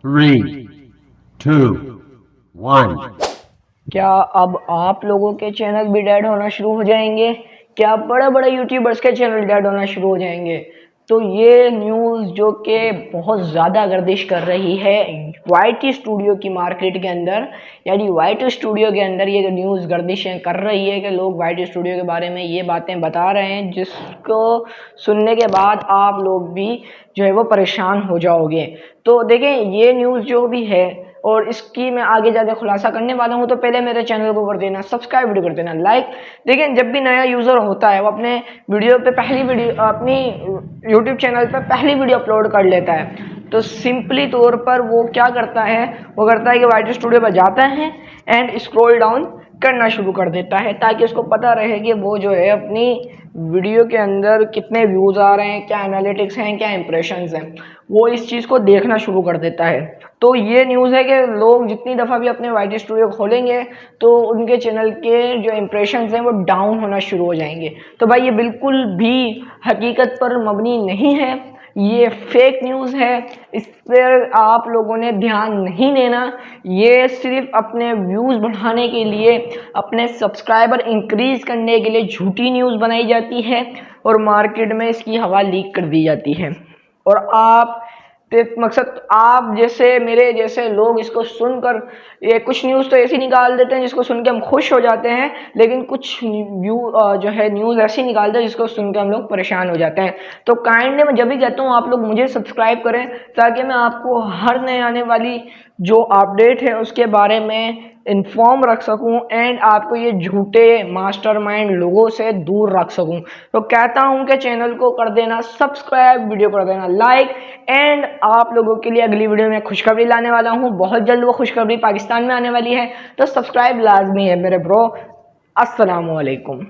3, 2, 1. क्या अब आप लोगों के चैनल भी डेड होना शुरू हो जाएंगे? क्या बड़े बड़े यूट्यूबर्स के चैनल डेड होना शुरू हो जाएंगे? तो ये न्यूज़ जो कि बहुत ज़्यादा गर्दिश कर रही है वाईटी स्टूडियो की मार्केट के अंदर, यानी वाईटी स्टूडियो के अंदर ये न्यूज़ गर्दिशें कर रही है कि लोग वाईटी स्टूडियो के बारे में ये बातें बता रहे हैं जिसको सुनने के बाद आप लोग भी जो है वो परेशान हो जाओगे। तो देखें, ये न्यूज़ जो भी है और इसकी मैं आगे जाके खुलासा करने वाला हूँ, तो पहले मेरे चैनल को कर देना सब्सक्राइब, वीडियो कर देना लाइक। देखें, जब भी नया यूज़र होता है वो अपने वीडियो पे पहली वीडियो अपनी यूट्यूब चैनल पे पहली वीडियो अपलोड कर लेता है, तो सिंपली तौर पर वो क्या करता है, वो करता है कि वाईटी स्टूडियो पर जाता है एंड स्क्रॉल डाउन करना शुरू कर देता है ताकि उसको पता रहे कि वो जो है अपनी वीडियो के अंदर कितने व्यूज़ आ रहे हैं, क्या एनालिटिक्स हैं, क्या इंप्रेशंस हैं, वो इस चीज़ को देखना शुरू कर देता है। तो ये न्यूज़ है कि लोग जितनी दफ़ा भी अपने वाईटी स्टूडियो खोलेंगे तो उनके चैनल के जो इंप्रेशंस हैं वो डाउन होना शुरू हो जाएंगे। तो भाई ये बिल्कुल भी हकीकत पर मबनी नहीं है, ये फेक न्यूज़ है, इस पर आप लोगों ने ध्यान नहीं देना। ये सिर्फ अपने व्यूज़ बढ़ाने के लिए, अपने सब्सक्राइबर इंक्रीज़ करने के लिए झूठी न्यूज़ बनाई जाती है और मार्केट में इसकी हवा लीक कर दी जाती है। और आप मकसद आप जैसे मेरे जैसे लोग इसको सुनकर ये कुछ न्यूज़ तो ऐसी निकाल देते हैं जिसको सुन के हम खुश हो जाते हैं, लेकिन कुछ जो है न्यूज़ ऐसी निकालते हैं जिसको सुन के हम लोग परेशान हो जाते हैं। तो काइंडली मैं जब भी कहता हूँ आप लोग मुझे सब्सक्राइब करें ताकि मैं आपको हर नए आने वाली जो अपडेट है उसके बारे में इन्फॉर्म रख सकूं एंड आपको ये झूठे मास्टरमाइंड लोगों से दूर रख सकूं। तो कहता हूं कि चैनल को कर देना सब्सक्राइब, वीडियो कर देना लाइक एंड आप लोगों के लिए अगली वीडियो में खुशखबरी लाने वाला हूं। बहुत जल्द वो खुशखबरी पाकिस्तान में आने वाली है, तो सब्सक्राइब लाजमी है मेरे ब्रो। अस्सलाम वालेकुम।